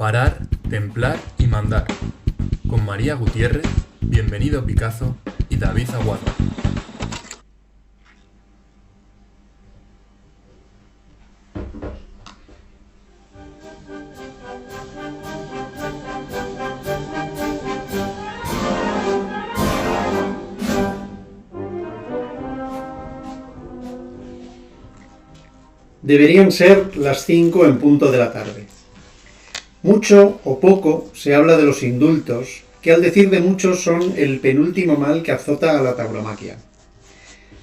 Parar, templar y mandar. Con María Gutiérrez, Bienvenido Picazo y David Aguado. Deberían ser las 5 en punto de la tarde. Mucho o poco se habla de los indultos, que al decir de muchos son el penúltimo mal que azota a la tauromaquia.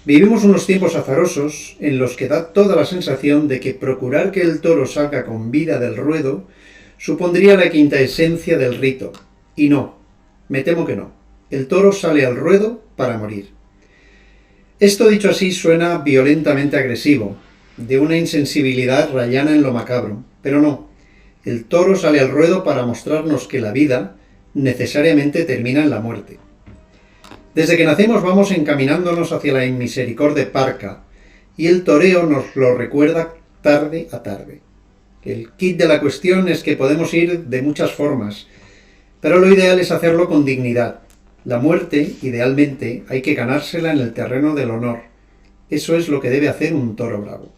Vivimos unos tiempos azarosos en los que da toda la sensación de que procurar que el toro salga con vida del ruedo supondría la quinta esencia del rito. Y no, me temo que no. El toro sale al ruedo para morir. Esto dicho así suena violentamente agresivo, de una insensibilidad rayana en lo macabro, pero no. El toro sale al ruedo para mostrarnos que la vida necesariamente termina en la muerte. Desde que nacemos vamos encaminándonos hacia la inmisericordia parca, y el toreo nos lo recuerda tarde a tarde. El quid de la cuestión es que podemos ir de muchas formas, pero lo ideal es hacerlo con dignidad. La muerte, idealmente, hay que ganársela en el terreno del honor. Eso es lo que debe hacer un toro bravo.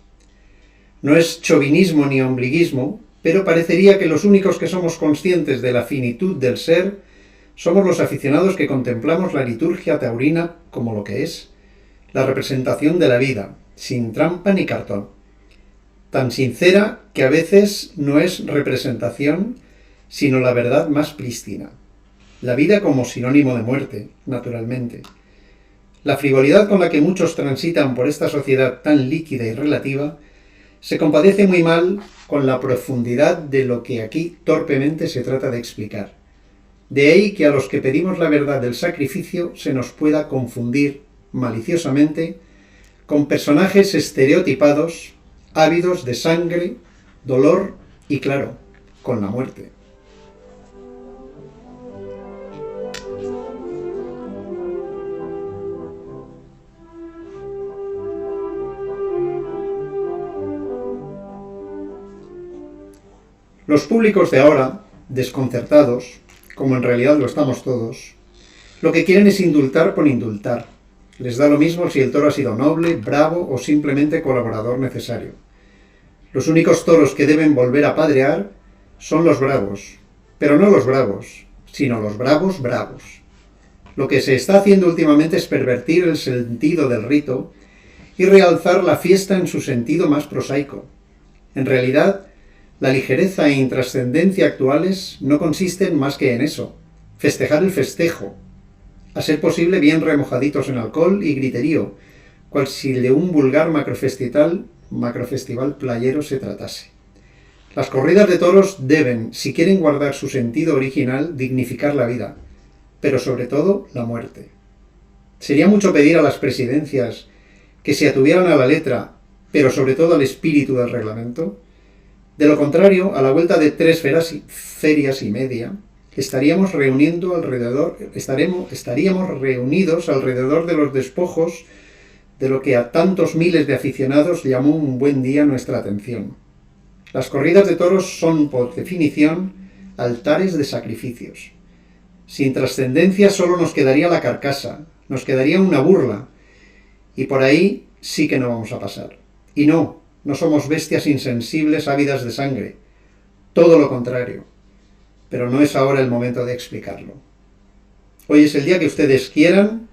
No es chauvinismo ni ombliguismo, pero parecería que los únicos que somos conscientes de la finitud del ser somos los aficionados que contemplamos la liturgia taurina como lo que es, la representación de la vida, sin trampa ni cartón. Tan sincera que a veces no es representación, sino la verdad más prístina. La vida como sinónimo de muerte, naturalmente. La frivolidad con la que muchos transitan por esta sociedad tan líquida y relativa se compadece muy mal con la profundidad de lo que aquí torpemente se trata de explicar. De ahí que a los que pedimos la verdad del sacrificio se nos pueda confundir maliciosamente con personajes estereotipados, ávidos de sangre, dolor y, claro, con la muerte. Los públicos de ahora, desconcertados, como en realidad lo estamos todos, lo que quieren es indultar por indultar. Les da lo mismo si el toro ha sido noble, bravo o simplemente colaborador necesario. Los únicos toros que deben volver a padrear son los bravos, pero no los bravos, sino los bravos bravos. Lo que se está haciendo últimamente es pervertir el sentido del rito y realzar la fiesta en su sentido más prosaico. En realidad, la ligereza e intrascendencia actuales no consisten más que en eso, festejar el festejo, a ser posible bien remojaditos en alcohol y griterío, cual si de un vulgar macrofestival playero se tratase. Las corridas de toros deben, si quieren guardar su sentido original, dignificar la vida, pero sobre todo la muerte. Sería mucho pedir a las presidencias que se atuvieran a la letra, pero sobre todo al espíritu del reglamento. De lo contrario, a la vuelta de 3 ferias y media, estaríamos reunidos alrededor de los despojos de lo que a tantos miles de aficionados llamó un buen día nuestra atención. Las corridas de toros son, por definición, altares de sacrificios. Sin trascendencia solo nos quedaría la carcasa, nos quedaría una burla, y por ahí sí que no vamos a pasar. Y no somos bestias insensibles ávidas de sangre, todo lo contrario, pero no es ahora el momento de explicarlo. Hoy es el día que ustedes quieran,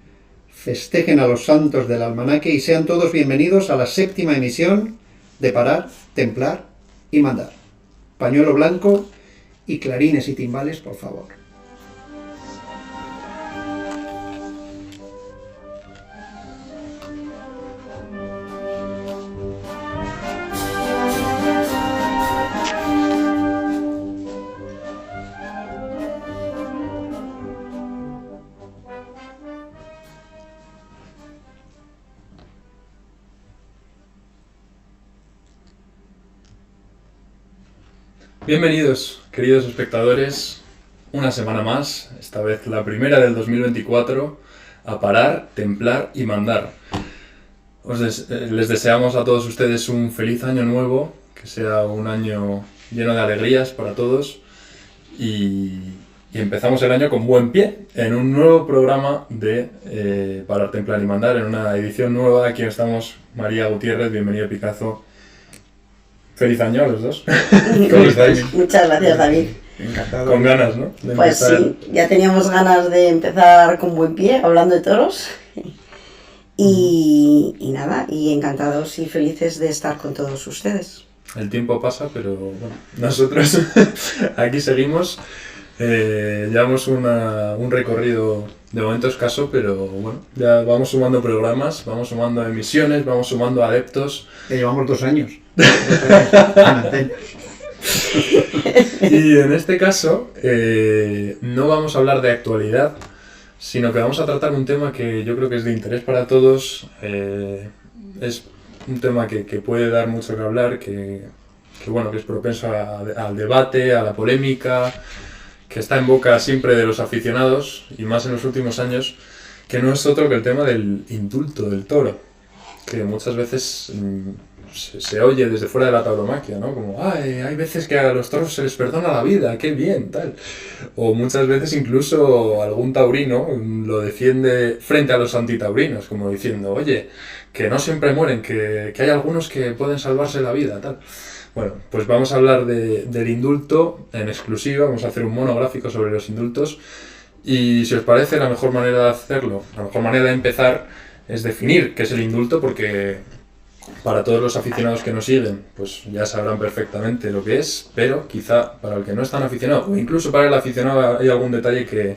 festejen a los santos del almanaque y sean todos bienvenidos a la 7ª emisión de Parar, Templar y Mandar. Pañuelo blanco y clarines y timbales, por favor. Bienvenidos, queridos espectadores, una semana más, esta vez la primera del 2024, a Parar, Templar y Mandar. Les deseamos a todos ustedes un feliz año nuevo, que sea un año lleno de alegrías para todos y empezamos el año con buen pie en un nuevo programa de Parar, Templar y Mandar, en una edición nueva. Aquí estamos María Gutiérrez, bienvenido Picazo. Feliz año a los dos. ¿Cómo estáis? Muchas gracias, David. Encantado. Con ganas, ¿no? De Pues empezar. sí, ya teníamos ganas de empezar con buen pie, hablando de toros. Y nada, y encantados y felices de estar con todos ustedes. El tiempo pasa, pero bueno, nosotros aquí seguimos. Llevamos un recorrido de momento escaso, pero bueno, ya vamos sumando programas, vamos sumando emisiones, vamos sumando adeptos. Ya llevamos 2 años. Y en este caso no vamos a hablar de actualidad, sino que vamos a tratar un tema que yo creo que es de interés para todos. Es un tema que puede dar mucho que hablar, que es propenso al debate, a la polémica, que está en boca siempre de los aficionados, y más en los últimos años, que no es otro que el tema del indulto del toro, que muchas veces se oye desde fuera de la tauromaquia, ¿no? Como, hay veces que a los toros se les perdona la vida, qué bien, tal. O muchas veces incluso algún taurino lo defiende frente a los antitaurinos, como diciendo, oye, que no siempre mueren, que hay algunos que pueden salvarse la vida, tal. Bueno, pues vamos a hablar del indulto en exclusiva, vamos a hacer un monográfico sobre los indultos, y si os parece, la mejor manera de hacerlo, la mejor manera de empezar es definir qué es el indulto, porque para todos los aficionados que nos siguen, pues ya sabrán perfectamente lo que es, pero quizá para el que no es tan aficionado, o incluso para el aficionado, hay algún detalle que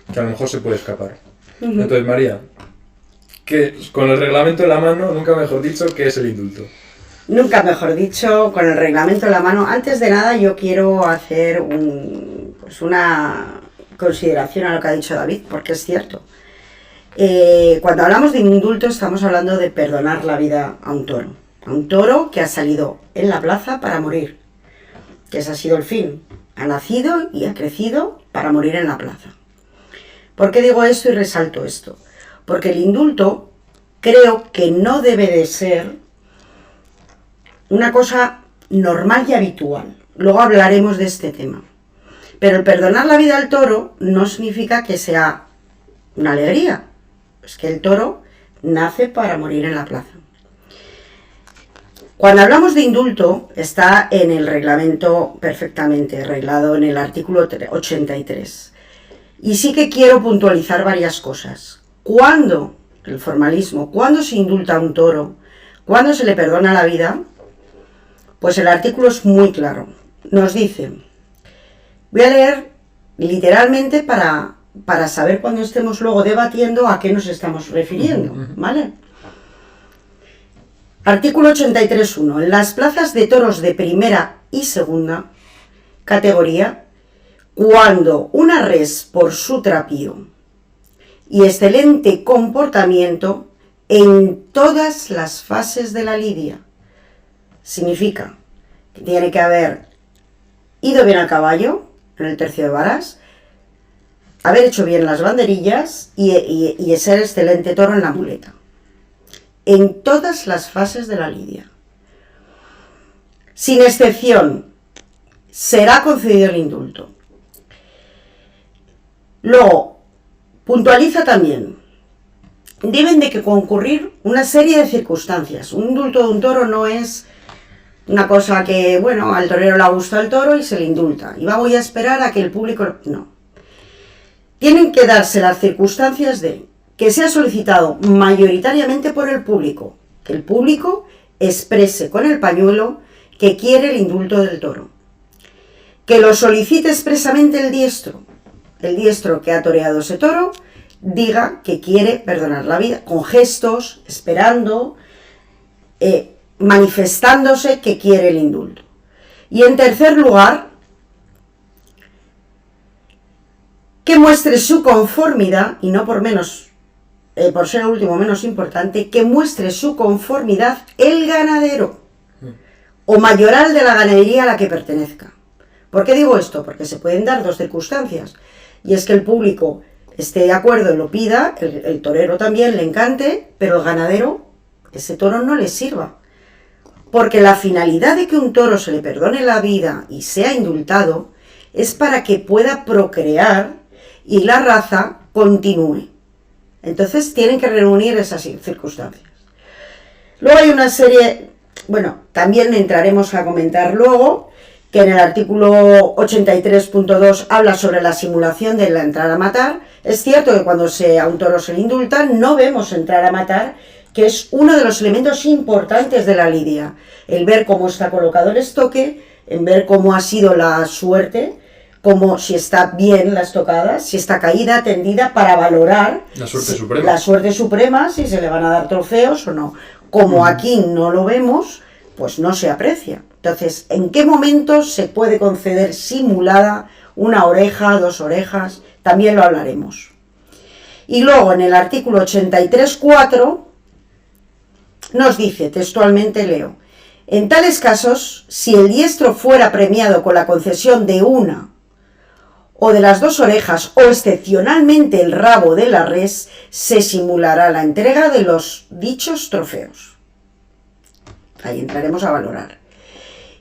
a lo mejor se puede escapar. Entonces, María, con el reglamento en la mano, nunca mejor dicho, ¿qué es el indulto? Nunca mejor dicho, con el reglamento en la mano. Antes de nada, yo quiero hacer una consideración a lo que ha dicho David, porque es cierto. Cuando hablamos de indulto, estamos hablando de perdonar la vida a un toro que ha salido en la plaza para morir, que ese ha sido el fin. Ha nacido y ha crecido para morir en la plaza. ¿Por qué digo esto y resalto esto? Porque el indulto creo que no debe de ser una cosa normal y habitual. Luego hablaremos de este tema. Pero el perdonar la vida al toro no significa que sea una alegría. Es que el toro nace para morir en la plaza. Cuando hablamos de indulto, está en el reglamento perfectamente arreglado en el artículo 83. Y sí que quiero puntualizar varias cosas. ¿Cuándo el formalismo? ¿Cuándo se indulta a un toro? ¿Cuándo se le perdona la vida? Pues el artículo es muy claro. Nos dice, voy a leer literalmente para saber cuando estemos luego debatiendo a qué nos estamos refiriendo, ¿vale? Artículo 83.1. En las plazas de toros de primera y segunda categoría, cuando una res por su trapío y excelente comportamiento en todas las fases de la lidia, significa que tiene que haber ido bien al caballo en el tercio de varas, haber hecho bien las banderillas y ser excelente toro en la muleta. En todas las fases de la lidia. Sin excepción, será concedido el indulto. Luego, puntualiza también, deben de concurrir una serie de circunstancias. Un indulto de un toro no es una cosa que, bueno, al torero le ha gustado el toro y se le indulta. Y voy a esperar a que el público... No. Tienen que darse las circunstancias de que sea solicitado mayoritariamente por el público. Que el público exprese con el pañuelo que quiere el indulto del toro. Que lo solicite expresamente el diestro. El diestro que ha toreado ese toro diga que quiere perdonar la vida, con gestos, esperando, manifestándose que quiere el indulto. Y en tercer lugar, que muestre su conformidad, y no por menos, por ser el último menos importante, que muestre su conformidad el ganadero o mayoral de la ganadería a la que pertenezca. ¿Por qué digo esto? Porque se pueden dar dos circunstancias, y es que el público esté de acuerdo y lo pida, el torero también le encante, pero el ganadero, ese toro no le sirva. Porque la finalidad de que un toro se le perdone la vida y sea indultado es para que pueda procrear y la raza continúe. Entonces tienen que reunir esas circunstancias. Luego hay una serie, bueno, también entraremos a comentar luego, que en el artículo 83.2 habla sobre la simulación de la entrada a matar. Es cierto que cuando a un toro se le indulta no vemos entrar a matar, que es uno de los elementos importantes de la lidia. El ver cómo está colocado el estoque, en ver cómo ha sido la suerte, como si está bien la estocada, si está caída, tendida, para valorar la suerte la suerte suprema, si se le van a dar trofeos o no. Como aquí no lo vemos, pues no se aprecia. Entonces, ¿en qué momento se puede conceder simulada una oreja, 2 orejas? También lo hablaremos. Y luego en el artículo 83.4 nos dice, textualmente leo, en tales casos, si el diestro fuera premiado con la concesión de una o de las 2 orejas o excepcionalmente el rabo de la res, se simulará la entrega de los dichos trofeos. Ahí entraremos a valorar.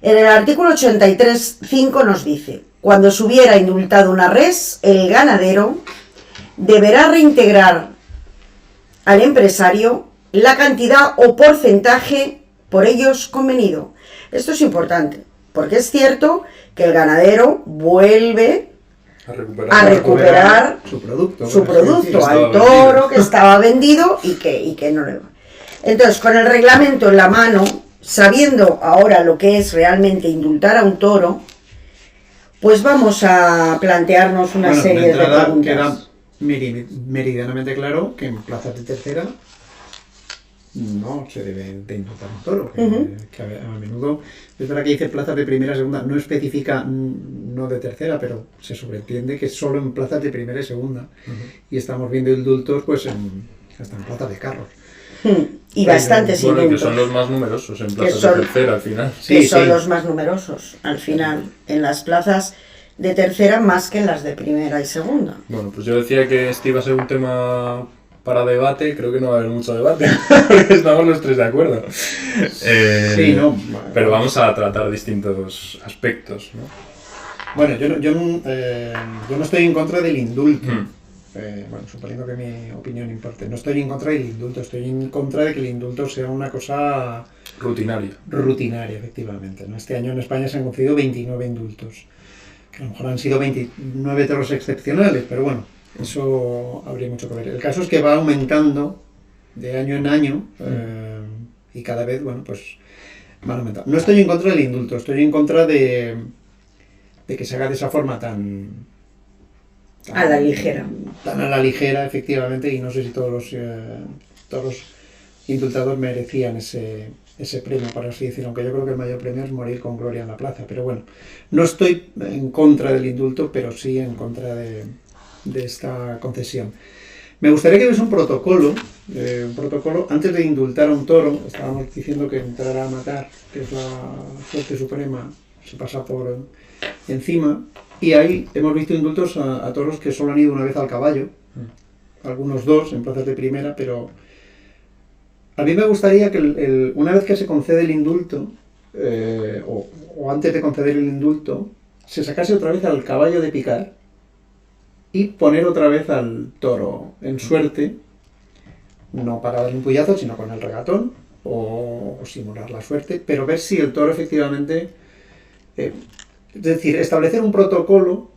En el artículo 83.5 nos dice, cuando se hubiera indultado una res, el ganadero deberá reintegrar al empresario la cantidad o porcentaje por ellos convenido. Esto es importante, porque es cierto que el ganadero vuelve a recuperar su producto al toro que estaba vendido y que no le va. Entonces, con el reglamento en la mano, sabiendo ahora lo que es realmente indultar a un toro, pues vamos a plantearnos una serie de preguntas. Queda meridianamente claro que en plazas de tercera no se debe de indultar un toro, que a menudo es verdad que dice plazas de primera, segunda, no especifica no de tercera, pero se sobreentiende que solo en plazas de primera y segunda, y estamos viendo indultos pues hasta en plazas de carros. Y bastantes indultos. Que son los más numerosos en plazas de tercera al final. Son los más numerosos al final, en las plazas de tercera más que en las de primera y segunda. Bueno, pues yo decía que este iba a ser un tema para debate, creo que no va a haber mucho debate, porque estamos los tres de acuerdo. Pero vamos a tratar distintos aspectos, ¿no? Bueno, yo no estoy en contra del indulto. Suponiendo que mi opinión importe, no estoy en contra del indulto, estoy en contra de que el indulto sea una cosa rutinaria, efectivamente, ¿no? Este año en España se han concedido 29 indultos, que a lo mejor han sido 29 toros excepcionales, pero bueno, eso habría mucho que ver. El caso es que va aumentando de año en año y cada vez, pues van aumentando. No estoy en contra del indulto, estoy en contra de que se haga de esa forma tan a la ligera. Tan a la ligera, efectivamente, y no sé si todos los indultados merecían ese premio, por así decirlo, aunque yo creo que el mayor premio es morir con gloria en la plaza. Pero bueno, no estoy en contra del indulto, pero sí en contra de esta concesión. Me gustaría que hubiese un protocolo, antes de indultar a un toro, estábamos diciendo que entrar a matar, que es la suerte suprema, se pasa por encima. Y ahí hemos visto indultos a toros que solo han ido una vez al caballo, algunos 2 en plazas de primera, pero a mí me gustaría que una vez que se concede el indulto, o antes de conceder el indulto, se sacase otra vez al caballo de picar y poner otra vez al toro en suerte, no para darle un puyazo, sino con el regatón, o simular la suerte, pero ver si el toro efectivamente... Es decir, establecer un protocolo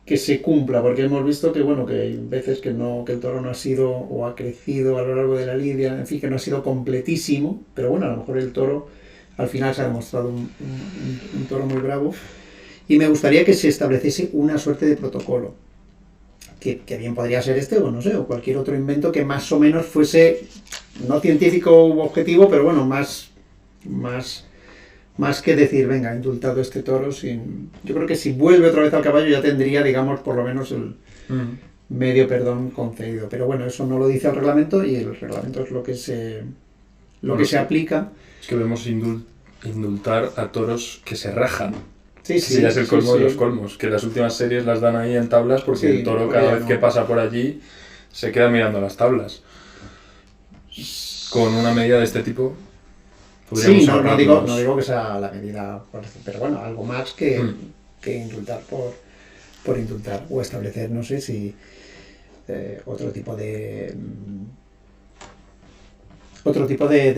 que se cumpla, porque hemos visto que hay veces que el toro no ha sido o ha crecido a lo largo de la lidia, en fin, que no ha sido completísimo, pero a lo mejor el toro al final se ha demostrado un toro muy bravo, y me gustaría que se estableciese una suerte de protocolo, que bien podría ser o no sé, o cualquier otro invento que más o menos fuese, no científico u objetivo, pero más que decir, venga, indultado este toro, yo creo que si vuelve otra vez al caballo ya tendría, digamos, por lo menos el medio perdón concedido. Pero bueno, eso no lo dice el reglamento, y el reglamento es lo que se aplica. Es que vemos indultar a toros que se rajan. Sí, ya es el colmo de los colmos, que las últimas series las dan ahí en tablas porque el toro cada vez que pasa por allí se queda mirando las tablas. Con una medida de este tipo... Sí, no digo que sea la medida, pero algo más que que indultar por indultar, o establecer, no sé si otro tipo de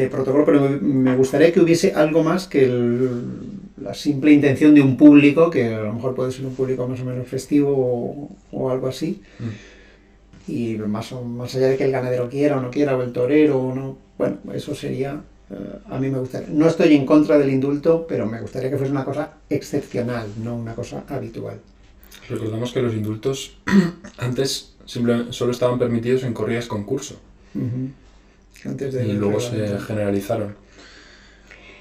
protocolo, pero me gustaría que hubiese algo más que la simple intención de un público, que a lo mejor puede ser un público más o menos festivo o algo así, y más allá de que el ganadero quiera o no quiera, o el torero o no, bueno, eso sería, a mí me gustaría, no estoy en contra del indulto, pero me gustaría que fuese una cosa excepcional, no una cosa habitual. Recordamos que los indultos antes solo estaban permitidos en corridas concurso. Antes de y luego se generalizaron.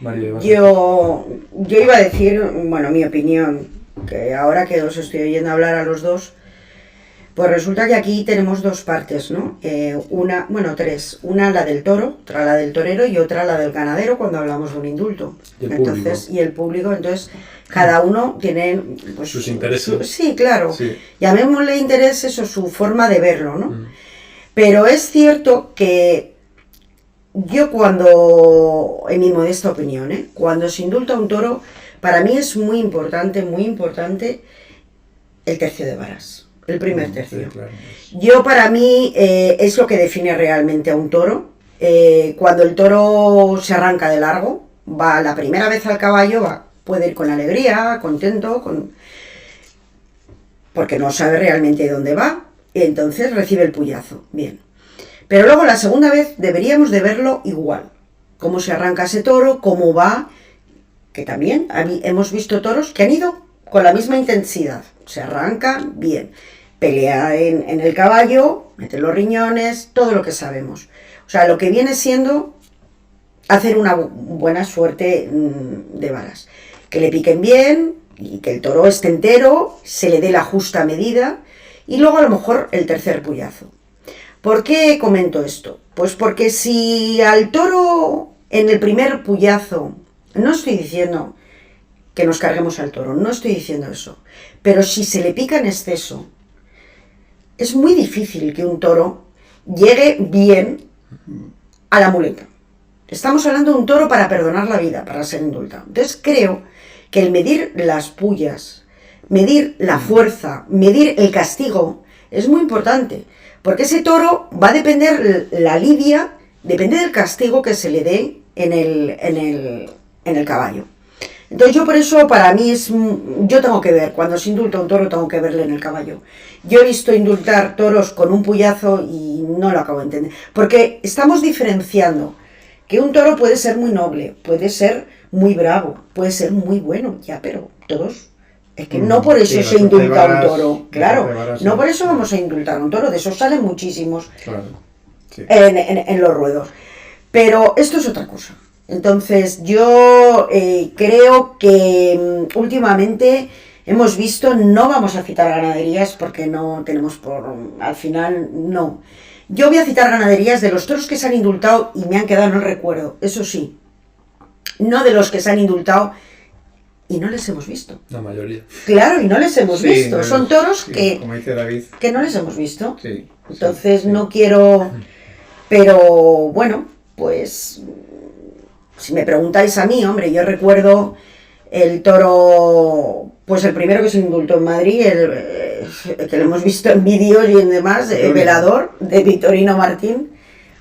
Mario, yo iba a decir, bueno, mi opinión, que ahora que os estoy oyendo hablar a los dos, pues resulta que aquí tenemos dos partes, ¿no? Tres. Una la del toro, otra la del torero y otra la del ganadero cuando hablamos de un indulto. Y el público, entonces cada uno tiene pues, sus intereses. Sí, claro. Sí. Llamémosle intereses o su forma de verlo, ¿no? Pero es cierto que yo en mi modesta opinión, cuando se indulta a un toro, para mí es muy importante el tercio de varas, el primer tercio. Sí, claro. Yo para mí es lo que define realmente a un toro. Cuando el toro se arranca de largo, va la primera vez al caballo, puede ir con alegría, contento, porque no sabe realmente dónde va, y entonces recibe el puyazo. Bien. Pero luego la segunda vez deberíamos de verlo igual. Cómo se arranca ese toro, cómo va, que también hemos visto toros que han ido con la misma intensidad. Se arranca bien, pelea en el caballo, mete los riñones, todo lo que sabemos. O sea, lo que viene siendo hacer una buena suerte de varas. Que le piquen bien y que el toro esté entero, se le dé la justa medida y luego a lo mejor el tercer puyazo. ¿Por qué comento esto? Pues porque si al toro en el primer puyazo, no estoy diciendo que nos carguemos al toro, no estoy diciendo eso, pero si se le pica en exceso, es muy difícil que un toro llegue bien a la muleta. Estamos hablando de un toro para perdonar la vida, para ser indultado. Entonces creo que el medir las pullas, medir la fuerza, medir el castigo, es muy importante. Porque ese toro va a depender, la lidia, depende del castigo que se le dé en el caballo. Entonces yo por eso, para mí, yo tengo que ver, cuando se indulta un toro, tengo que verle en el caballo. Yo he visto indultar toros con un puyazo y no lo acabo de entender. Porque estamos diferenciando que un toro puede ser muy noble, puede ser muy bravo, puede ser muy bueno, ya, pero todos... Es que no por eso se indulta un toro, claro, no por eso vamos a indultar un toro, de esos salen muchísimos en los ruedos. Pero esto es otra cosa. Entonces yo creo que últimamente hemos visto, no vamos a citar ganaderías porque no tenemos al final no. Yo voy a citar ganaderías de los toros que se han indultado y me han quedado en el recuerdo, eso sí, no de los que se han indultado y no les hemos visto. La mayoría. Claro, y no les hemos visto. Son toros como dice David, que no les hemos visto. Sí, entonces no quiero... Pero bueno, pues si me preguntáis a mí, hombre, yo recuerdo el toro, pues el primero que se indultó en Madrid, que lo hemos visto en vídeos y en demás, el Velador, de Victorino Martín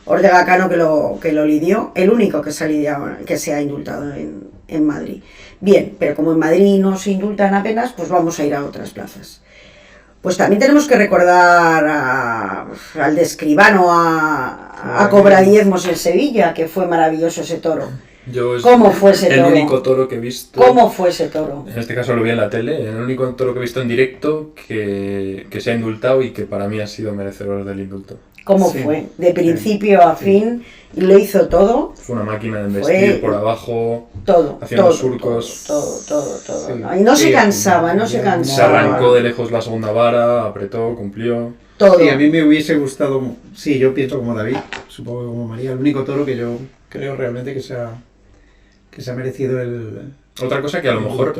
Ortega Cano, que lo lidió, el único que se ha indultado en Madrid. Bien, pero como en Madrid no se indultan apenas, pues vamos a ir a otras plazas. Pues también tenemos que recordar al de Escribano a Cobradiezmos en Sevilla, que fue maravilloso ese toro. ¿Cómo fue ese toro? El único toro que he visto... ¿Cómo fue ese toro? En este caso lo vi en la tele, el único toro que he visto en directo que se ha indultado y que para mí ha sido merecedor del indulto. ¿Cómo fue? De principio a fin, y lo hizo todo. Fue una máquina de embestir por abajo, todo, haciendo surcos. Todo. Sí. Y no se cansaba. Se arrancó de lejos la segunda vara, apretó, cumplió. Todo. Sí, a mí me hubiese gustado, sí, yo pienso como David, supongo que como María, el único toro que yo creo realmente que se ha merecido el... Otra cosa que a lo mejor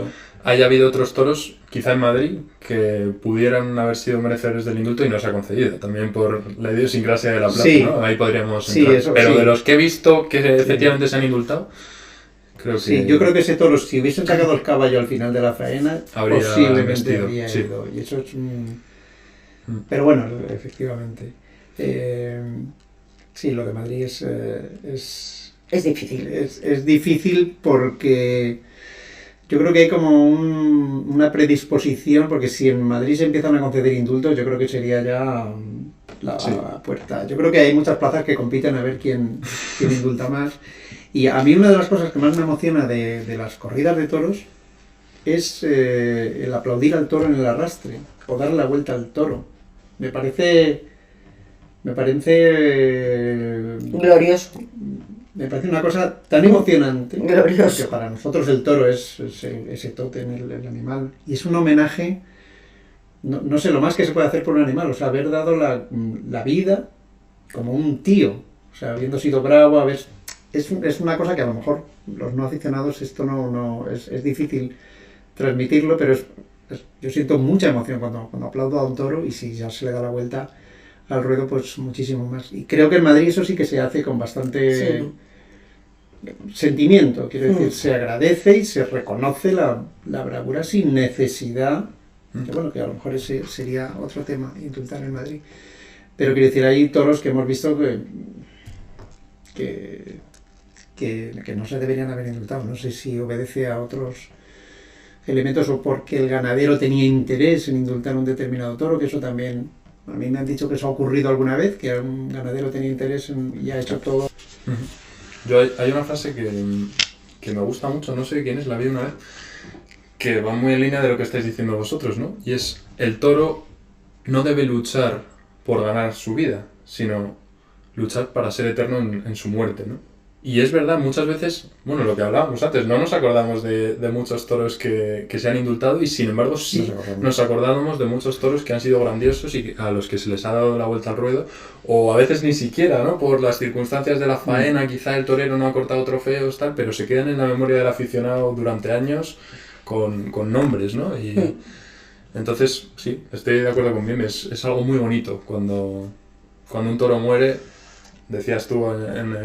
haya habido otros toros, quizá en Madrid, que pudieran haber sido merecedores del indulto y no se ha concedido, también por la idiosincrasia de la plaza, sí. ¿no? Ahí podríamos sí, entrar. eso, pero sí. de los que he visto que efectivamente se han indultado, Creo que Sí, yo creo que ese toro, si hubiesen sacado el caballo al final de la faena, Habría posiblemente vestido, habría sí. ido. Y eso es Pero bueno, efectivamente. Sí, lo de Madrid Es difícil. es difícil porque yo creo que hay como una predisposición, porque si en Madrid se empiezan a conceder indultos, yo creo que sería ya la Sí. puerta. Yo creo que hay muchas plazas que compiten a ver quién indulta más. Y a mí una de las cosas que más me emociona de las corridas de toros es el aplaudir al toro en el arrastre o dar la vuelta al toro. Me parece Glorioso. me parece una cosa tan emocionante, Glorioso. porque para nosotros el toro es ese tótem, el animal, y es un homenaje, no sé lo más que se puede hacer por un animal, o sea, haber dado la vida como un tío, o sea, habiendo sido bravo, es una cosa que a lo mejor los no aficionados esto no es difícil transmitirlo, pero yo siento mucha emoción cuando aplaudo a un toro, y si ya se le da la vuelta al ruedo, pues muchísimo más. Y creo que en Madrid eso sí que se hace con bastante sentimiento, quiero decir, se agradece y se reconoce la bravura sin necesidad, que bueno, que a lo mejor ese sería otro tema, indultar en Madrid. Pero quiero decir, hay toros que hemos visto que no se deberían haber indultado. No sé si obedece a otros elementos o porque el ganadero tenía interés en indultar un determinado toro, que eso también, a mí me han dicho que eso ha ocurrido alguna vez, que un ganadero tenía interés y ha hecho todo. Hay una frase que me gusta mucho, no sé quién es, la vi una vez, que va muy en línea de lo que estáis diciendo vosotros, ¿no? Y es, el toro no debe luchar por ganar su vida, sino luchar para ser eterno en su muerte, ¿no? Y es verdad, muchas veces, bueno, lo que hablábamos antes, no nos acordamos de muchos toros que se han indultado, y sin embargo sí nos acordábamos de muchos toros que han sido grandiosos y a los que se les ha dado la vuelta al ruedo, o a veces ni siquiera, ¿no? Por las circunstancias de la faena, quizá el torero no ha cortado trofeos, tal, pero se quedan en la memoria del aficionado durante años con nombres, ¿no? Y entonces, sí, estoy de acuerdo con Bim, es algo muy bonito cuando un toro muere. Decías tú en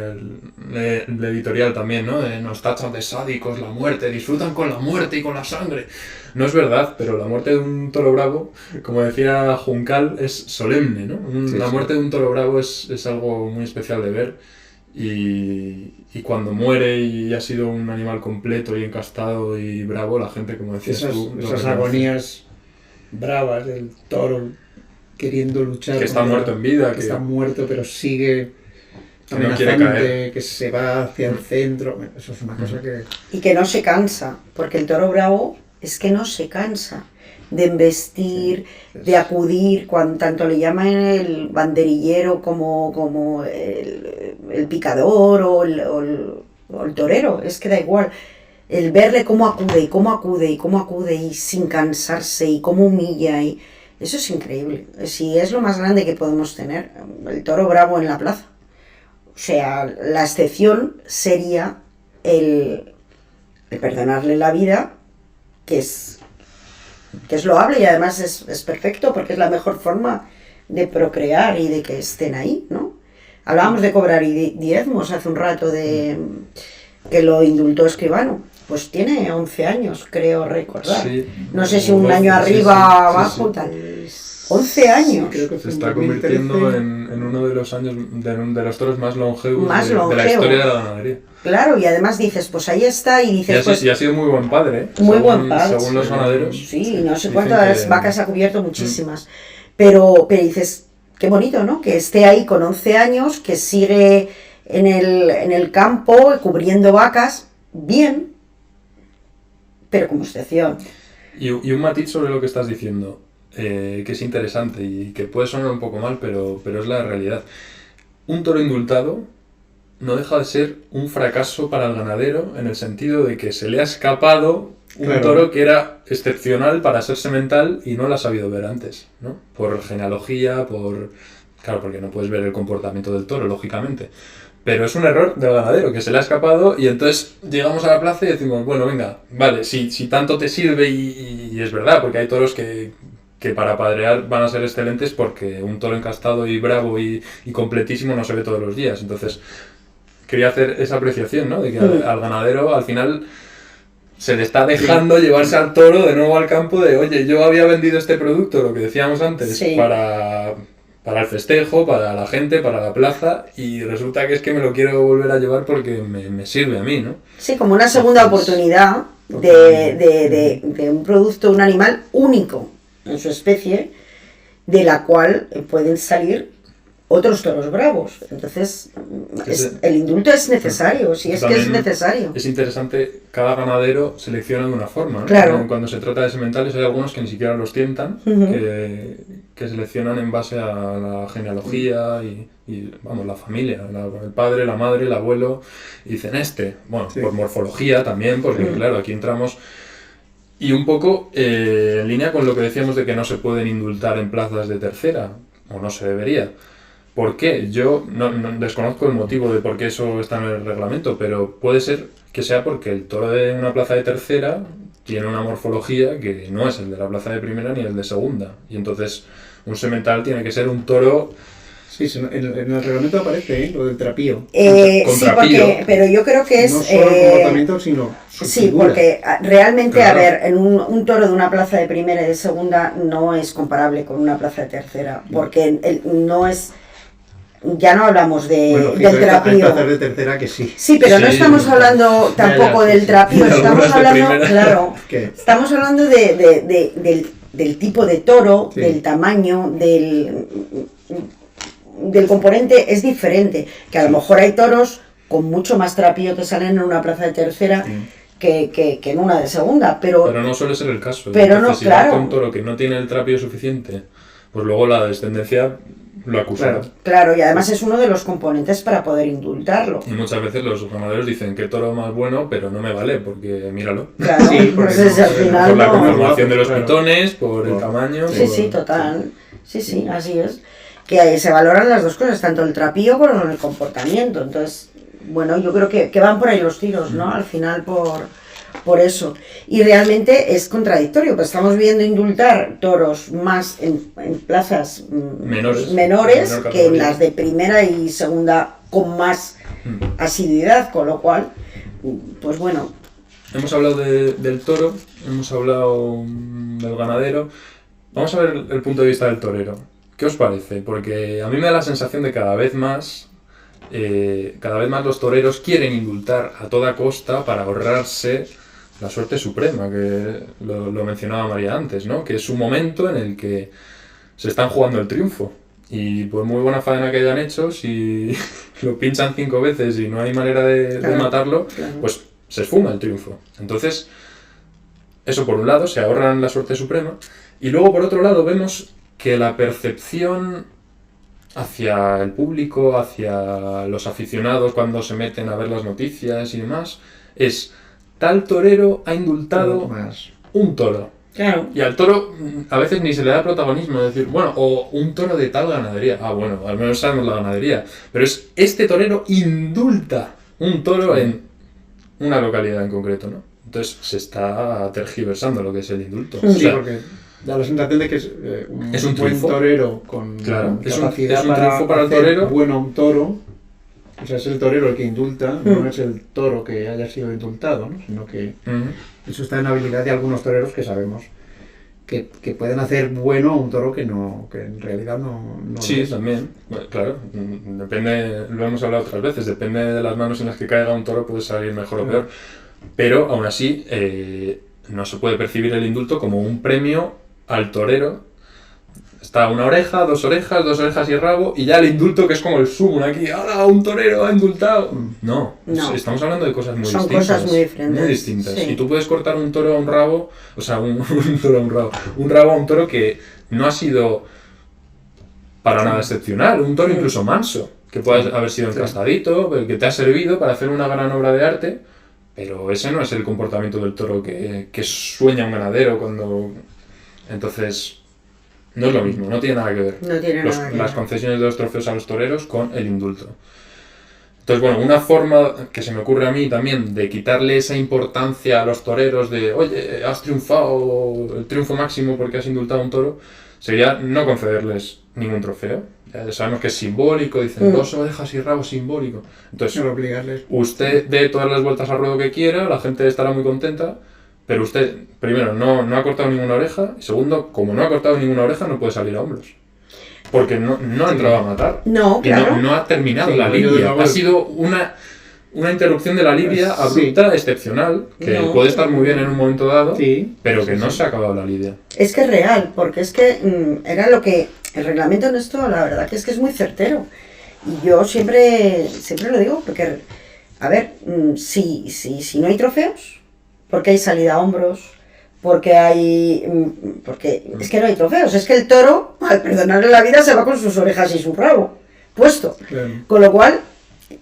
el editorial también, ¿no? Nos tachan de sádicos, la muerte, disfrutan con la muerte y con la sangre. No es verdad, pero la muerte de un toro bravo, como decía Juncal, es solemne, ¿no? La muerte de un toro bravo es algo muy especial de ver, y cuando muere y ha sido un animal completo y encastado y bravo, la gente, como decías tú... Esas agonías bravas del toro queriendo luchar. Que está muerto en vida. Que está muerto, pero sigue... Que no quiere caer. Que se va hacia el centro, eso es una cosa que... Y que no se cansa, porque el toro bravo es que no se cansa de embestir, de acudir, tanto le llaman el banderillero como el picador o el torero, es que da igual. El verle cómo acude y sin cansarse y cómo humilla, y eso es increíble. Sí, es lo más grande que podemos tener, el toro bravo en la plaza. O sea, la excepción sería el perdonarle la vida, que es loable y además es perfecto, porque es la mejor forma de procrear y de que estén ahí, ¿no? Hablábamos de cobrar diezmos hace un rato, de que lo indultó Escribano. Pues tiene 11 años, creo recordar. Sí, no sé si un año arriba, abajo, tal. 11 años. Sí, creo que se está convirtiendo en uno de los años, de los toros más longevos de la historia de la ganadería. Claro, y además dices, pues ahí está, y dices... Y ha sido muy buen padre, ¿eh? Muy buen padre. Según los ganaderos. Sí, no sé cuántas vacas ha cubierto, muchísimas. Pero dices, qué bonito, ¿no? Que esté ahí con 11 años, que sigue en el campo, cubriendo vacas, bien, pero como excepción. Y un matiz sobre lo que estás diciendo, que es interesante y que puede sonar un poco mal, pero es la realidad. Un toro indultado no deja de ser un fracaso para el ganadero, en el sentido de que se le ha escapado un toro que era excepcional para ser semental y no lo ha sabido ver antes, ¿no? Por genealogía, claro, porque no puedes ver el comportamiento del toro, lógicamente. Pero es un error del ganadero, que se le ha escapado, y entonces llegamos a la plaza y decimos, bueno, venga, vale, si tanto te sirve, y es verdad, porque hay toros que para padrear van a ser excelentes, porque un toro encastado y bravo y completísimo no se ve todos los días. Entonces, quería hacer esa apreciación, ¿no? De que al ganadero al final se le está dejando llevarse al toro de nuevo al campo de, oye, yo había vendido este producto, lo que decíamos antes, para el festejo, para la gente, para la plaza, y resulta que es que me lo quiero volver a llevar porque me sirve a mí, ¿no? Sí, como una segunda oportunidad de un producto, un animal único en su especie, de la cual pueden salir otros toros bravos. Entonces, el indulto es necesario, si es que es necesario. Es interesante, cada ganadero selecciona de una forma, ¿no? Claro. Cuando se trata de sementales hay algunos que ni siquiera los tientan, que seleccionan en base a la genealogía y vamos, la familia, el padre, la madre, el abuelo, y dicen por morfología también, porque claro, aquí entramos. Y un poco en línea con lo que decíamos de que no se pueden indultar en plazas de tercera, o no se debería. ¿Por qué? Yo no desconozco el motivo de por qué eso está en el reglamento, pero puede ser que sea porque el toro de una plaza de tercera tiene una morfología que no es el de la plaza de primera ni el de segunda. Y entonces un semental tiene que ser un toro... Sí, en el reglamento aparece lo del trapío. Sí, pero yo creo que es... No solo el comportamiento, sino su figura. Porque realmente, a ver, en un toro de una plaza de primera y de segunda no es comparable con una plaza de tercera, porque no es... Ya no hablamos del trapío. Hay plazas de tercera que sí. Sí, pero no estamos hablando tampoco del trapío, estamos hablando, estamos hablando del tipo de toro, del tamaño, del componente es diferente, que a lo mejor hay toros con mucho más trapío que salen en una plaza de tercera que en una de segunda, pero no suele ser el caso. Pero entonces, no, claro. Si un toro que no tiene el trapío suficiente, pues luego la descendencia lo acusará. Claro, y además es uno de los componentes para poder indultarlo. Y muchas veces los ganaderos dicen que toro más bueno, pero no me vale, porque míralo. Claro, sí, pues al final por la conformación de los pitones, por el tamaño... Sí, total. Sí, así es. Que se valoran las dos cosas, tanto el trapío como el comportamiento. Entonces, bueno, yo creo que van por ahí los tiros, ¿no? Al final por eso. Y realmente es contradictorio, pues estamos viendo indultar toros más en plazas menores que en las de primera y segunda con más asiduidad, con lo cual, pues bueno. Hemos hablado del toro, hemos hablado del ganadero. Vamos a ver el punto de vista del torero. ¿Qué os parece? Porque a mí me da la sensación de cada vez más los toreros quieren indultar a toda costa para ahorrarse la suerte suprema, que lo mencionaba María antes, ¿no? Que es un momento en el que se están jugando el triunfo. Y por muy buena faena que hayan hecho, si lo pinchan 5 veces y no hay manera de matarlo, pues se esfuma el triunfo. Entonces, eso por un lado, se ahorran la suerte suprema. Y luego por otro lado vemos que la percepción hacia el público, hacia los aficionados cuando se meten a ver las noticias y demás, es tal torero ha indultado un toro. Claro. Y al toro a veces ni se le da protagonismo, es decir, bueno, o un toro de tal ganadería. Ah, bueno, al menos sabemos la ganadería. Pero es este torero indulta un toro en una localidad en concreto, ¿no? Entonces se está tergiversando lo que es el indulto. Sí, porque da la sensación de que es un buen torero con capacidad es un triunfo para el torero. Bueno a un toro. O sea, es el torero el que indulta, no es el toro que haya sido indultado, ¿no? Sino que eso está en la habilidad de algunos toreros que sabemos que pueden hacer bueno a un toro que en realidad no sí, también. Bueno, claro, depende, lo hemos hablado otras veces, depende de las manos en las que caiga un toro, puede salir mejor o peor. Pero aún así, no se puede percibir el indulto como un premio al torero. Está una oreja, dos orejas y rabo, y ya el indulto que es como el sumo aquí, ¡ahora un torero ha indultado! No, estamos hablando de cosas muy distintas. Son cosas muy diferentes. Muy distintas. Sí. Y tú puedes cortar un toro a un rabo, o sea, un rabo a un toro que no ha sido para nada excepcional, un toro incluso manso, que puede haber sido encastadito, que te ha servido para hacer una gran obra de arte, pero ese no es el comportamiento del toro que sueña un ganadero cuando... Entonces... No es lo mismo, no tiene nada que ver. No tiene nada que ver. Las concesiones de los trofeos a los toreros con el indulto. Entonces, bueno, una forma que se me ocurre a mí también de quitarle esa importancia a los toreros de, oye, has triunfado, el triunfo máximo porque has indultado a un toro, sería no concederles ningún trofeo. sabemos que es simbólico, dicen 2 orejas y rabo simbólico. Entonces, No obligarles. usted dé todas las vueltas al ruedo que quiera, la gente estará muy contenta, pero usted, primero, no ha cortado ninguna oreja, y segundo, como no ha cortado ninguna oreja, no puede salir a hombros. Porque no ha entrado a matar. No, Y claro. no ha terminado Sí, la yo lidia. luego- Ha sido una interrupción de la lidia Sí. abrupta, excepcional, que No. puede estar muy bien en un momento dado, Sí. pero que Sí, no sí. se ha acabado la lidia. Es que es real, porque es que era lo que... El reglamento en esto, la verdad que es muy certero. Y yo siempre lo digo, porque, a ver, si no hay trofeos, porque hay salida a hombros, porque es que no hay trofeos, es que el toro, al perdonarle la vida, se va con sus orejas y su rabo puesto. Claro. Con lo cual,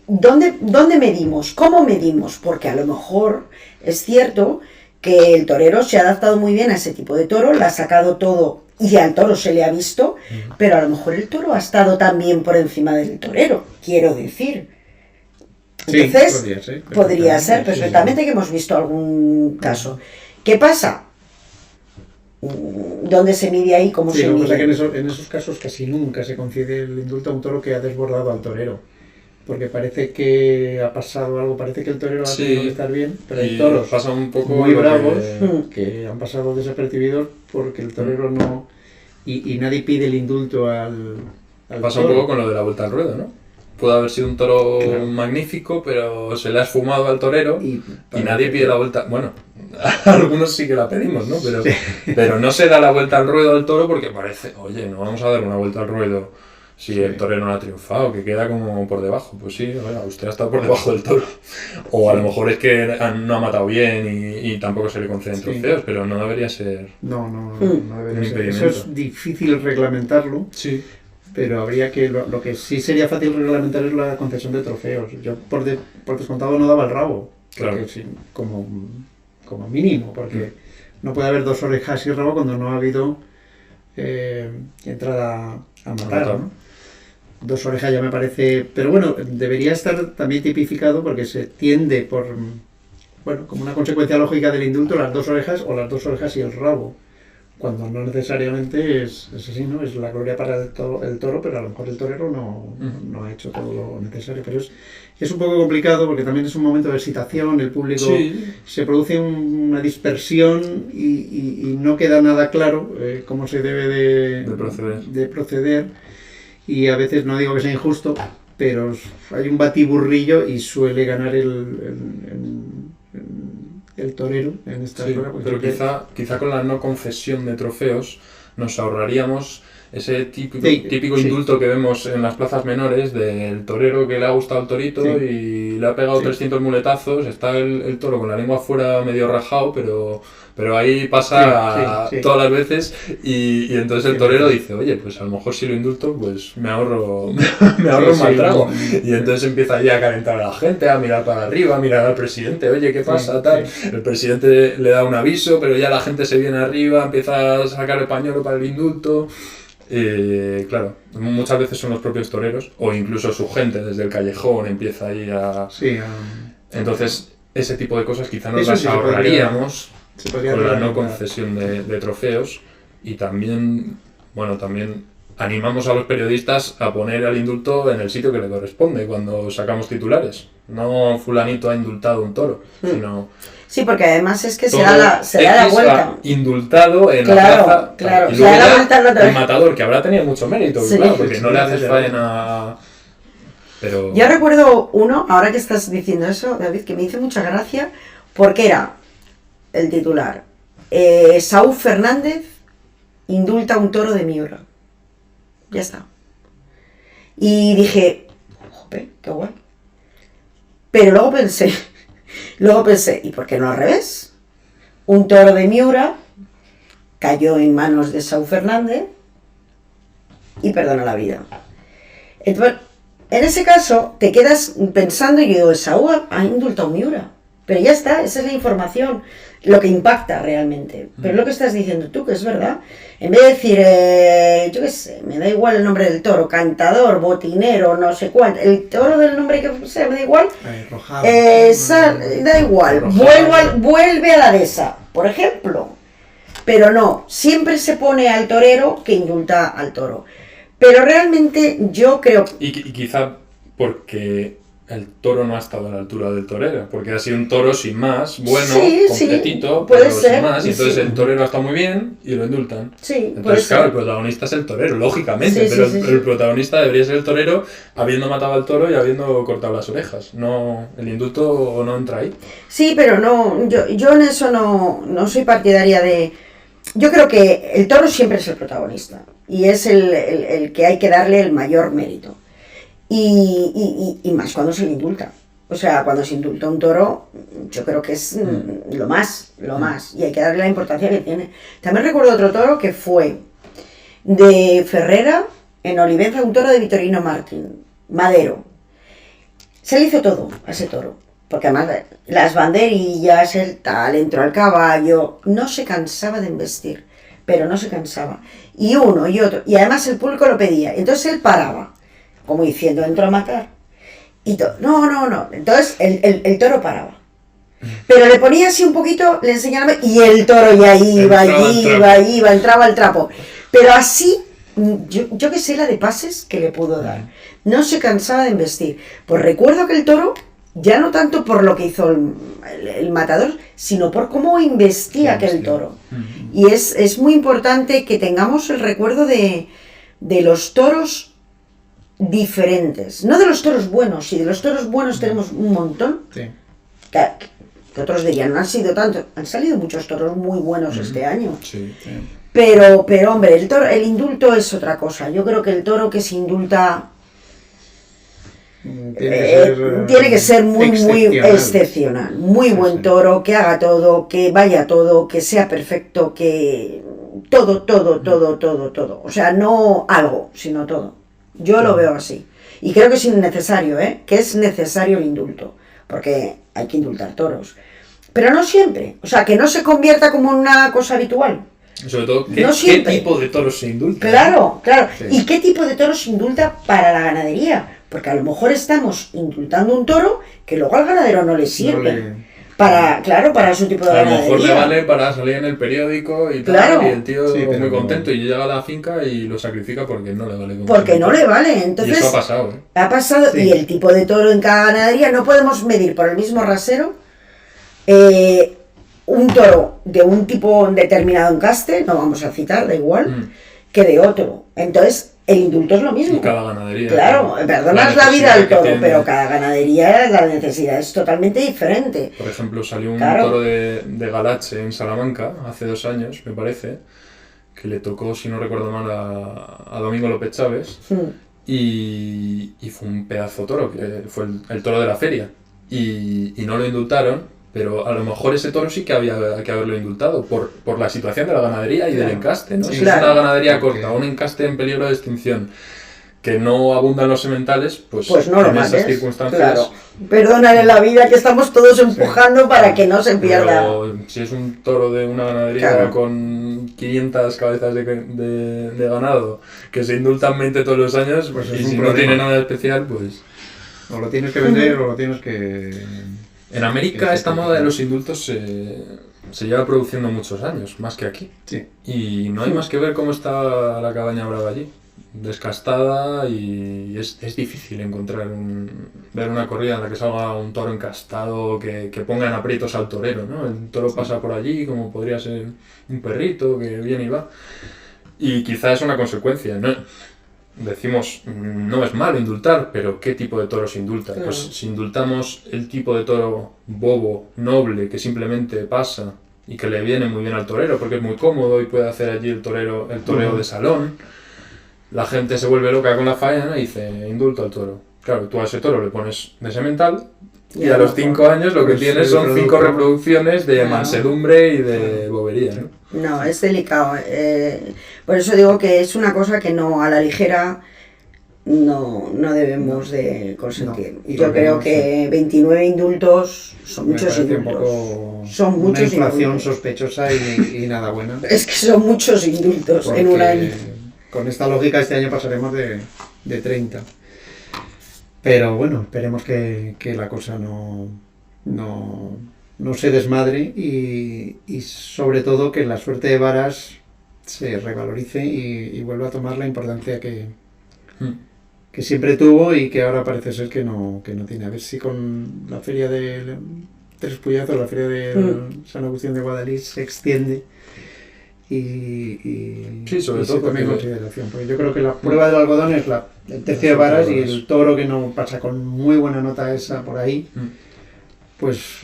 ¿dónde medimos? ¿Cómo medimos? Porque a lo mejor es cierto que el torero se ha adaptado muy bien a ese tipo de toro, le ha sacado todo y al toro se le ha visto, pero a lo mejor el toro ha estado también por encima del torero, quiero decir. Sí, Entonces, podría ser sí, perfectamente que hemos visto algún caso. ¿Qué pasa? ¿Dónde se mide ahí? ¿Cómo Sí, se lo que pasa es que mide? en esos casos casi nunca se concede el indulto a un toro que ha desbordado al torero. Porque parece que ha pasado algo, parece que el torero ha Sí. tenido que estar bien, pero hay Y toros pasa un poco muy lo bravos que- que han pasado desapercibidos porque el torero no... Y nadie pide el indulto al Pasa un toro. poco con lo de la vuelta al ruedo, ¿no? Puede haber sido un toro Claro. magnífico, pero se le ha esfumado al torero Y y nadie pide la vuelta. Bueno, algunos sí que la pedimos, ¿no? Pero no se da la vuelta al ruedo al toro porque parece, oye, no vamos a dar una vuelta al ruedo si Sí. el torero no ha triunfado, que queda como por debajo. Pues sí, oiga, usted ha estado por debajo del toro. O a lo mejor es que no ha matado bien y tampoco se le conceden Sí. trofeos, pero no debería ser. no debería Un ser. Eso impedimento. es difícil reglamentarlo, Sí. pero habría que... Lo que sí sería fácil reglamentar es la concesión de trofeos. Yo por descontado no daba el rabo, Claro. porque sí, como mínimo, porque no puede haber 2 orejas y rabo cuando no ha habido entrada a matar, ¿no? 2 orejas ya me parece... Pero bueno, debería estar también tipificado porque se tiende por... Bueno, como una consecuencia lógica del indulto, las 2 orejas o las 2 orejas y el rabo. Cuando no necesariamente es así, ¿no? Es la gloria para el toro, pero a lo mejor el torero no ha hecho todo lo necesario. Pero es un poco complicado porque también es un momento de excitación, el público... Sí. Se produce una dispersión y no queda nada claro cómo se debe de proceder. Y a veces, no digo que sea injusto, pero hay un batiburrillo y suele ganar el torero en esta Sí, prueba. pero quizá con la no concesión de trofeos nos ahorraríamos ese típico Sí. indulto que vemos en las plazas menores del torero que le ha gustado el torito Sí. y le ha pegado Sí. 300 muletazos, está el toro con la lengua afuera medio rajado, pero ahí pasa Sí. todas las veces y entonces el Sí, torero sí. dice, oye, pues a lo mejor si lo indulto, pues me ahorro un mal Sí. trago. Y entonces empieza ya a calentar a la gente, a mirar para arriba, a mirar al presidente, oye, ¿qué pasa? Tal. Sí. El presidente le da un aviso, pero ya la gente se viene arriba, empieza a sacar el pañuelo para el indulto. Claro, muchas veces son los propios toreros, o incluso su gente desde el callejón empieza ahí a... Sí, Entonces, ese tipo de cosas quizá nos Eso las sí se podría- ahorraríamos se podría con la no reglamentar. concesión de trofeos y también animamos a los periodistas a poner al indulto en el sitio que le corresponde cuando sacamos titulares. No fulanito ha indultado un toro, sino Sí, porque además es que se todo da la X vuelta. ha indultado en Claro, la plaza. claro, Y se luego da la ya vuelta en otra. el matador, que habrá tenido mucho mérito, Sí. claro, porque no le haces Sí, faena. Pero Yo recuerdo uno, ahora que estás diciendo eso, David, que me hizo mucha gracia, porque era el titular. Saúl Fernández indulta a un toro de Miura. Ya está. Y dije, jope, qué guay. Pero luego pensé, ¿y por qué no al revés? Un toro de Miura cayó en manos de Saúl Fernández y perdonó la vida. Entonces, en ese caso, te quedas pensando y yo digo, Saúl ha indultado a Miura. Pero ya está, esa es la información, lo que impacta realmente. Pero es lo que estás diciendo tú, que es verdad. En vez de decir, yo qué sé, me da igual el nombre del toro, cantador, botinero, no sé cuánto, el toro del nombre que sea, me da igual, Arrojado. da igual, vuelve a la dehesa, por ejemplo. Pero no, siempre se pone al torero que indulta al toro. Pero realmente yo creo... Y quizá porque el toro no ha estado a la altura del torero, porque ha sido un toro sin más, bueno, Sí, completito, puede pero ser, sin más, y entonces sí. el torero ha estado muy bien y lo indultan. Sí, puede Entonces, claro, el ser. protagonista es el torero, lógicamente, Sí, pero sí, sí, el sí. protagonista debería ser el torero habiendo matado al toro y habiendo cortado las orejas. No, el indulto no entra ahí. Sí, pero no, yo en eso no soy partidaria de... Yo creo que el toro siempre es el protagonista y es el que hay que darle el mayor mérito. Y más cuando se le indulta. O sea, cuando se indulta un toro, yo creo que es lo más. Y hay que darle la importancia que tiene. También recuerdo otro toro que fue de Ferrera, en Olivenza, un toro de Vitorino Martín, Madero. Se le hizo todo a ese toro. Porque además las banderillas, el tal, entró al caballo, no se cansaba de embestir, pero no se cansaba. Y uno y otro, y además el público lo pedía. Entonces él paraba, como diciendo, entró a matar. Y no. Entonces el toro paraba. Pero le ponía así un poquito, le enseñaba, y el toro ya iba, entraba al trapo. Pero así, yo que sé la de pases que le pudo dar. No se cansaba de embestir. Pues recuerdo que el toro, ya no tanto por lo que hizo el matador, sino por cómo embestía aquel toro. Y es muy importante que tengamos el recuerdo de los toros diferentes. No de los toros buenos, y de los toros buenos tenemos un montón. Sí. Que otros dirían, no han sido tantos. Han salido muchos toros muy buenos este año. Sí. Pero hombre, el indulto es otra cosa. Yo creo que el toro que se indulta... tiene que ser muy excepcional, muy buen toro, que haga todo, que vaya todo, que sea perfecto, que todo, o sea, no algo, sino todo. Yo lo veo así, y creo que es innecesario, que es necesario el indulto, porque hay que indultar toros, pero no siempre, o sea, que no se convierta como una cosa habitual. Sobre todo, No ¿qué tipo de toros se indulta? Claro. Sí. ¿Y qué tipo de toros se indulta para la ganadería? Porque a lo mejor estamos indultando un toro que luego al ganadero no le sirve. Para su tipo de A lo ganadería. mejor le vale para salir en el periódico y tal, Claro. y el tío Sí, pero muy no. contento y llega a la finca y lo sacrifica porque no le vale. Porque no le vale. Entonces, y eso ha pasado, ¿eh? ha pasado, Sí. y el tipo de toro en cada ganadería no podemos medir por el mismo rasero un toro de un tipo determinado encaste, no vamos a citar, da igual, que de otro. Entonces, el indulto es lo mismo. Y cada ganadería. Claro, perdonas la vida necesidad al que toro, tiene. pero cada ganadería la necesidad es totalmente diferente. Por ejemplo, salió un Claro. toro de Galache en Salamanca hace 2 años, me parece, que le tocó, si no recuerdo mal, a Domingo López Chávez. Y fue un pedazo toro, que fue el toro de la feria. Y no lo indultaron, pero a lo mejor ese toro sí que había que haberlo indultado por la situación de la ganadería y del encaste, ¿no? Sí, Si claro. es una ganadería Porque- corta, un encaste en peligro de extinción, que no abundan los sementales, pues Pues no lo en esas mates. circunstancias... Claro. Perdónale la vida que estamos todos empujando para que no se pierda. Pero si es un toro de una ganadería Claro. con 500 cabezas de ganado que se indultan 20 todos los años, Pues y es un si no problema. tiene nada especial, pues... O lo tienes que vender o lo tienes que... En América Sí, esta sí, moda de sí. los indultos se lleva produciendo muchos años, más que aquí. Sí. Y no hay más que ver cómo está la cabaña brava allí. Descastada, y es difícil encontrar ver una corrida en la que salga un toro encastado que ponga en aprietos al torero, ¿no? El toro pasa por allí como podría ser un perrito que viene y va. Y quizá es una consecuencia, ¿no? Decimos, no es malo indultar, pero ¿qué tipo de toro se indulta? Claro. Pues si indultamos el tipo de toro bobo, noble, que simplemente pasa y que le viene muy bien al torero porque es muy cómodo y puede hacer allí el toreo de salón, la gente se vuelve loca con la faena y dice, indulto al toro. Claro, tú a ese toro le pones de semental y Ya, a los no, 5 años lo que pues tienes el son 5 producto. reproducciones de Claro. mansedumbre y de bobería, ¿no? No, es delicado. Por eso digo que es una cosa que no a la ligera no debemos de consentir. No, y Yo creo volvemos, que 29 indultos son Me muchos parece un indultos. poco Son una muchos inflación indultos. sospechosa y nada buena. Es que son muchos indultos Porque en un año. con esta lógica este año pasaremos de 30. Pero bueno, esperemos que la cosa no se desmadre y sobre todo que la suerte de varas se revalorice y vuelva a tomar la importancia que que siempre tuvo y que ahora parece ser que no tiene. A ver si con la feria de Tres Puyazos, la feria de San Agustín de Guadalix se extiende y Sí, sobre y todo se tome en porque- consideración. Porque yo creo que la prueba del algodón es el tercio de varas y el toro que no pasa con muy buena nota esa por ahí, pues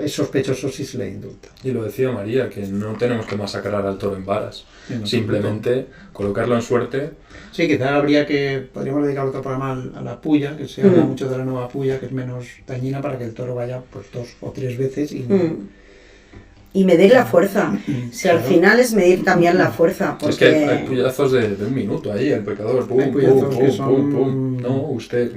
es sospechoso si se le indulta. Y lo decía María, que no tenemos que masacrar al toro en varas. En Simplemente colocarlo en suerte. Sí, quizá podríamos dedicar otro programa a la puya, que se habla mucho de la nueva puya, que es menos dañina para que el toro vaya pues 2 o 3 veces y no... Y medir la fuerza. Si al Claro. final es medir también la fuerza. Porque... Es que hay puyazos de un minuto ahí, el pecador, pum, Hay pum, puyazos que pum, son- pum, pum. No, usted,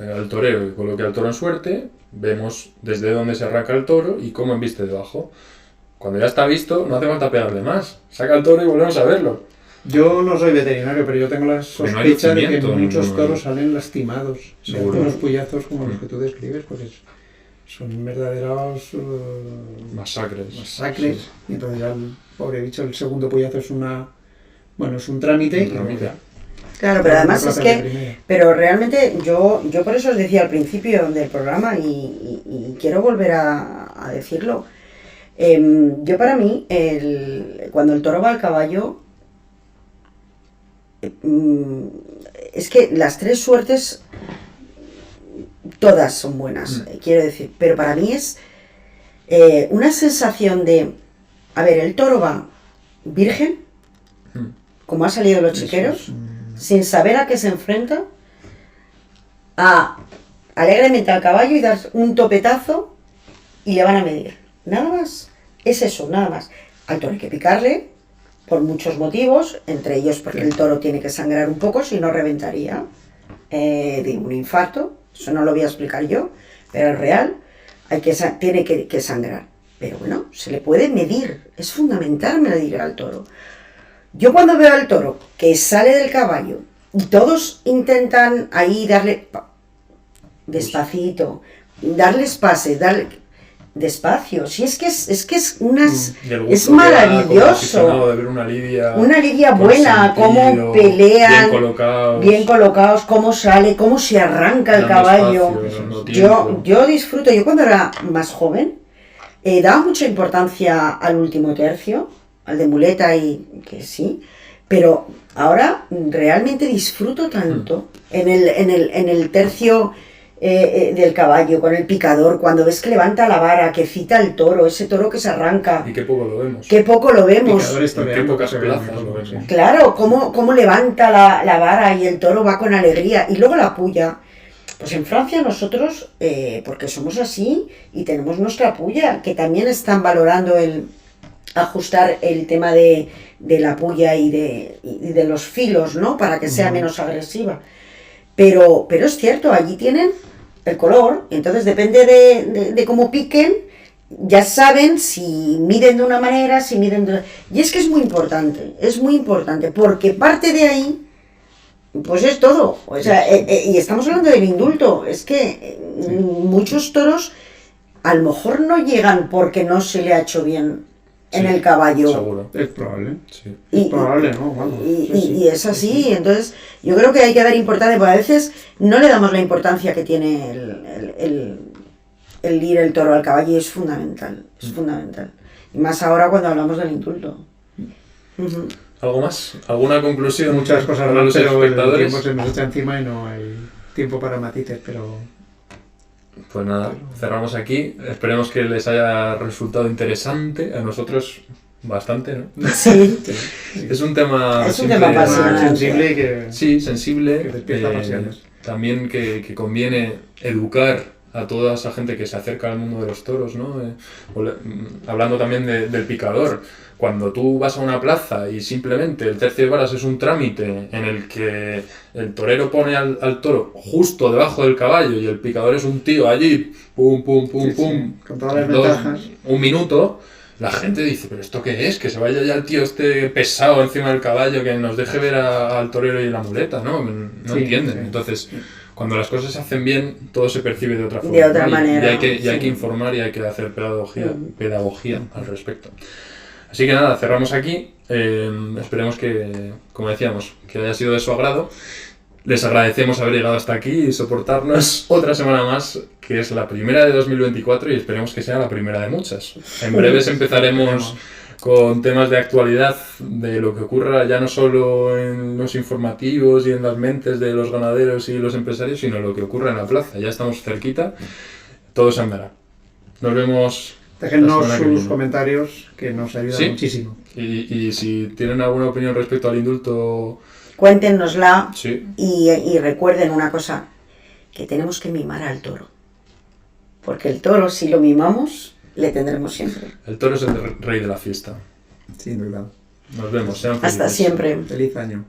al torero, que coloque al toro en suerte, vemos desde dónde se arranca el toro y cómo embiste debajo. Cuando ya está visto, no hace falta pegarle más. Saca el toro y volvemos a verlo. Yo no soy veterinario, pero yo tengo la Pues no hay sospecha de que lucimiento, muchos no. toros salen lastimados. Seguro. Unos puyazos como los que tú describes, pues son verdaderos Masacres. masacres. Y entonces ya el pobre bicho, el segundo puyazo es es un trámite. Un trámite. Claro, pero además Una es plaza de que... primera. Pero realmente yo por eso os decía al principio del programa y quiero volver a decirlo. Yo para mí, cuando el toro va al caballo, es que las 3 suertes, todas son buenas, quiero decir, pero para mí es una sensación de, a ver, el toro va virgen, como ha salido de los chiqueros, sin saber a qué se enfrenta, a alegremente al caballo y dar un topetazo y le van a medir. Nada más. Es eso, nada más. Al toro hay que picarle por muchos motivos, entre ellos porque el toro tiene que sangrar un poco, si no reventaría de un infarto. Eso no lo voy a explicar yo, pero es real. Tiene que sangrar. Pero bueno, se le puede medir. Es fundamental medir al toro. Yo cuando veo al toro que sale del caballo y todos intentan ahí darle despacito, darles pase, darle despacio, si es que es unas Y el gusto es que da como maravilloso, aficionado de ver una lidia buena, con cómo sentido, pelean, bien colocados, cómo sale, cómo se arranca el dando caballo. espacio, dando tiempo. Yo disfruto, yo cuando era más joven daba mucha importancia al último tercio, al de muleta y que sí, pero ahora realmente disfruto tanto en el tercio del caballo, con el picador, cuando ves que levanta la vara, que cita el toro, ese toro que se arranca, Y qué poco lo vemos. qué poco lo vemos. Picadores En qué toreando, pocas que se ve plazas mucho, lo vemos. sí. Claro, cómo levanta la vara y el toro va con alegría. Y luego la puya. Pues en Francia nosotros, porque somos así y tenemos nuestra puya, que también están valorando el ajustar el tema de la puya y de los filos, ¿no? Para que sea menos agresiva. Pero es cierto, allí tienen el color, entonces depende de cómo piquen, ya saben si miden de una manera, si miden de... Y es que es muy importante, porque parte de ahí, pues es todo. O sea, y estamos hablando del indulto, es que muchos toros a lo mejor no llegan porque no se le ha hecho bien en el caballo. Seguro. Es probable. Sí. Es probable, ¿no? Vamos, sí, sí. Y es así, entonces yo creo que hay que dar importancia, porque a veces no le damos la importancia que tiene el ir el toro al caballo y es fundamental. Y más ahora cuando hablamos del indulto. Ujú. ¿Algo más? ¿Alguna conclusión? Muchas cosas para más, los pero el espectadores? tiempo se nos echa encima y no hay tiempo para matices, pero... Pues nada, cerramos aquí. Esperemos que les haya resultado interesante. A nosotros bastante, ¿no? Sí, Es un tema... Es un siempre- tema apasionante. sensible y que... Sí, sensible. Que despierta pasiones. También que conviene educar a toda esa gente que se acerca al mundo de los toros, ¿no? Hablando también del picador. Cuando tú vas a una plaza y simplemente el tercio de varas es un trámite en el que el torero pone al toro justo debajo del caballo y el picador es un tío allí, pum, pum, pum, Sí, sí, pum, con todas las ventajas. un minuto, la gente dice, ¿pero esto qué es? Que se vaya ya el tío este pesado encima del caballo, que nos deje ver al torero y la muleta, ¿no? No Sí, entienden. sí. Entonces, cuando las cosas se hacen bien, todo se percibe de otra forma. De otra ¿no? manera, Y hay sí. que informar y hay que hacer pedagogía al respecto. Así que nada, cerramos aquí. Esperemos que, como decíamos, que haya sido de su agrado. Les agradecemos haber llegado hasta aquí y soportarnos otra semana más, que es la primera de 2024 y esperemos que sea la primera de muchas. En breves empezaremos con temas de actualidad, de lo que ocurra ya no solo en los informativos y en las mentes de los ganaderos y los empresarios, sino lo que ocurra en la plaza. Ya estamos cerquita, todo se andará. Nos vemos. Déjennos sus comentarios, que nos ayudan ¿Sí? muchísimo. Y si tienen alguna opinión respecto al indulto, Cuéntenosla sí. y recuerden una cosa, que tenemos que mimar al toro. Porque el toro, si lo mimamos, le tendremos siempre. El toro es el rey de la fiesta. Sin duda. Nos vemos, sean felices. Hasta siempre. Feliz año.